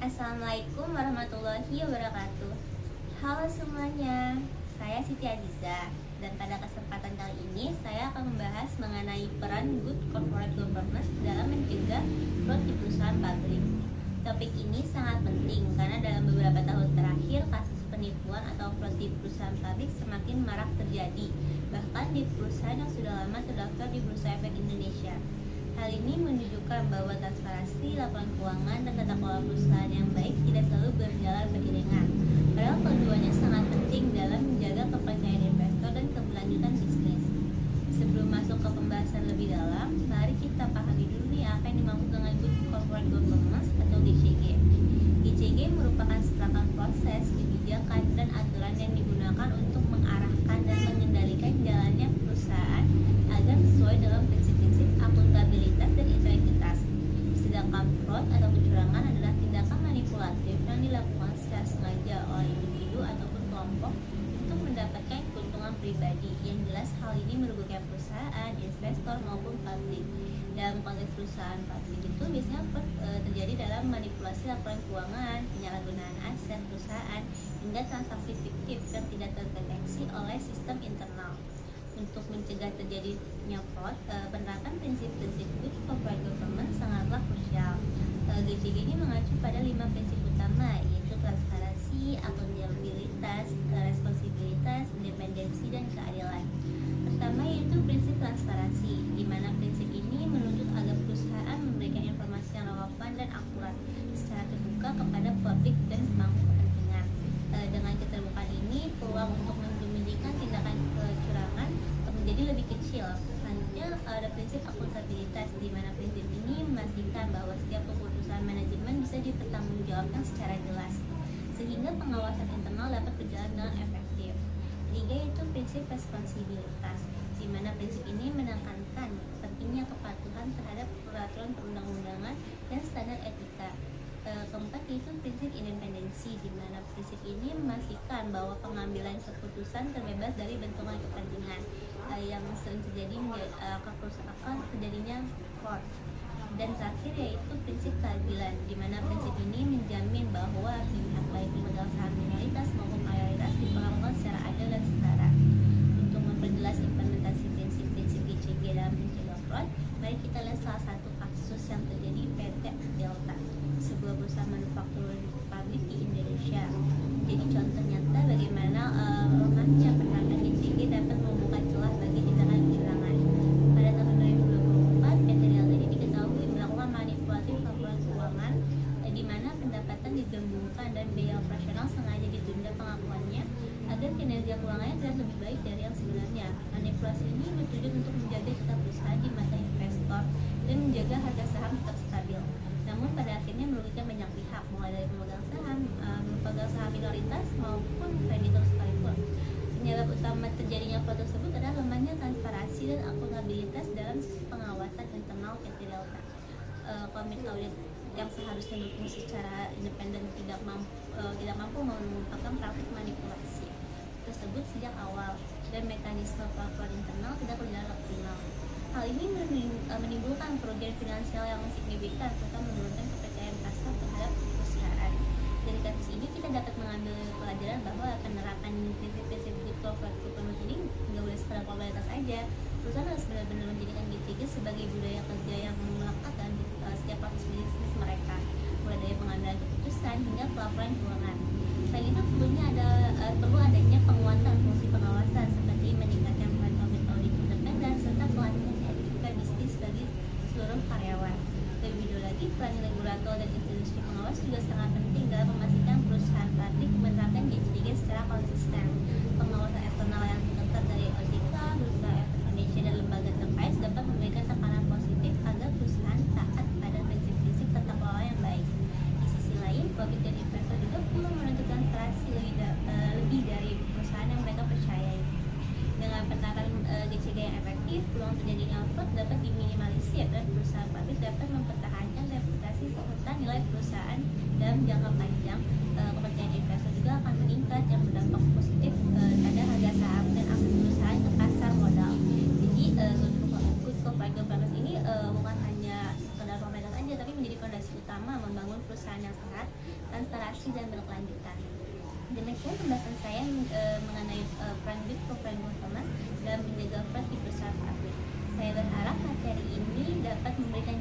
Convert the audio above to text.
Assalamualaikum warahmatullahi wabarakatuh. Halo semuanya, saya Siti Aziza dan pada kesempatan kali ini saya akan membahas mengenai peran good corporate governance dalam mencegah fraud di perusahaan publik. Topik ini sangat penting karena dalam beberapa tahun terakhir kasus penipuan atau fraud di perusahaan publik semakin marak terjadi, bahkan di perusahaan yang sudah lama terdaftar di Bursa Efek Indonesia. Hal ini menunjukkan bahwa transparansi, laporan keuangan, dan tata kelola perusahaan yang baik tidak selalu berjalan beriringan. Padahal keduanya sangat penting dalam menjaga kepercayaan investor dan keberlanjutan bisnis. Sebelum masuk ke pembahasan lebih dalam, mari kita pahami dulu nih apa yang dimaksud dengan Good Corporate Governance atau GCG. GCG merupakan serangkaian proses, kebijakan, dan aturan yang digunakan untuk mengarahkan dan mengendalikan jalannya perusahaan agar sesuai dengan prinsip-prinsip akuntabilitas dan integritas. Sedangkan fraud atau kecurangan adalah tindakan manipulatif yang dilakukan secara sengaja oleh individu ataupun kelompok untuk mendapatkan keuntungan pribadi. Yang jelas hal ini merugikan perusahaan, investor maupun publik. Dalam konteks perusahaan publik itu biasanya fraud terjadi dalam manipulasi laporan keuangan, penyalahgunaan aset perusahaan, hingga transaksi fiktif yang tidak terdeteksi oleh sistem internal. Untuk mencegah terjadinya fraud, penerapan prinsip-prinsip good corporate governance sangatlah krusial. GCG ini mengacu pada 5 prinsip utama, yaitu transparansi, akuntabilitas, responsibilitas, independensi, dan keadilan. Pertama yaitu prinsip transparansi, di mana prinsip ini menuntut agar perusahaan memberikan informasi yang relevan dan akurat secara terbuka kepada publik dan pemangku kepentingan. Dengan keterbukaan ini, peluang untuk menyembunyikan tindakan kecurangan menjadi lebih kecil. Selanjutnya ada prinsip akuntabilitas, di mana prinsip ini memastikan bahwa setiap keputusan manajemen bisa dipertanggungjawabkan secara jelas, sehingga pengawasan internal dapat berjalan dengan efektif. Ketiga yaitu prinsip responsibilitas, di mana prinsip ini menekankan pentingnya kepatuhan terhadap peraturan perundang-undangan dan standar etika. Keempat yaitu prinsip independensi, di mana prinsip ini memastikan bahwa pengambilan keputusan terbebas dari benturan kepentingan yang sering terjadi akan terjadinya fraud. Dan terakhir yaitu prinsip keadilan, di mana prinsip ini menjamin bahwa pihak baik pemegang saham minoritas maupun mayoritas diperlakukan secara adil dan setara. Untuk memperjelas implementasi prinsip-prinsip GCG dalam mencegah fraud, mari kita lihat salah satu kasus yang terjadi PT Delta, sebuah perusahaan manufaktur publik di Indonesia. Jadi contoh nyata bagaimana lemahnya penerapan GCG dapat membuka celah bagi tindakan kecurangan. Pada tahun 2024, PT Delta ini diketahui melakukan manipulatif laporan keuangan, di mana pendapatan digembungkan dan biaya operasional sengaja ditunda pengakuannya agar kinerja keuangannya terlihat lebih baik dari yang sebenarnya. Manipulasi ini bertujuan untuk menjaga citra perusahaan di mata investor dan menjaga harga saham tetap stabil. Namun pada akhirnya merugikan banyak pihak, mulai dari pemegang saham minoritas maupun kreditor sekalipun. Penyebab utama terjadinya fraud tersebut adalah lemahnya transparansi dan akuntabilitas dalam sistem pengawasan internal PT Delta. Komite audit yang seharusnya berfungsi secara independen tidak mampu mengungkapkan praktik manipulasi tersebut sejak awal, dan mekanisme pelaporan internal tidak berjalan optimal. Hal ini menimbulkan kerugian finansial yang signifikan serta menurunkan kepercayaan pasar terhadap perusahaan. Dari kasus ini kita dapat mengambil pelajaran bahwa penerapan prinsip-prinsip good corporate governance ini nggak boleh sekedar formalitas aja. Perusahaan harus benar-benar menjadikan GCG sebagai budaya kerja yang melekat dalam setiap proses bisnis mereka, mulai dari pengambilan keputusan hingga pelaporan keuangan. Selain itu perlu adanya penguatan fungsi pengawasan seperti meningkatkan peran komite audit independen serta pelatihan etika bisnis bagi seluruh karyawan. Lebih jauh lagi, peran regulator dan institusi pengawas juga sangat penting dalam memastikan perusahaan publik menerapkan GCG secara konsisten. Pengawasan eksternal yang ketat dari OJK, Bursa Efek Indonesia, dan lembaga terkait dapat memberikan tekanan positif agar perusahaan taat pada prinsip-prinsip tata kelola yang baik. Di sisi lain, publik dan investor juga perlu menuntut transparansi lebih dari perusahaan yang mereka percayai. Dengan penerapan GCG yang efektif, peluang terjadinya fraud dapat diminimalisir dan perusahaan publik dapat mempertahankan reputasi serta nilai perusahaan dalam jangka panjang. Kepercayaan investor juga akan meningkat yang berdampak positif pada harga saham dan akses perusahaan ke pasar modal. Jadi good corporate governance ini bukan hanya sekedar formalitas aja, tapi menjadi fondasi utama membangun perusahaan yang sehat terkoneksi dan berkelanjutan. Demikian pembahasan saya mengenai peran good corporate governance dalam menjaga fraud di perusahaan publik. Saya berharap materi ini dapat memberikan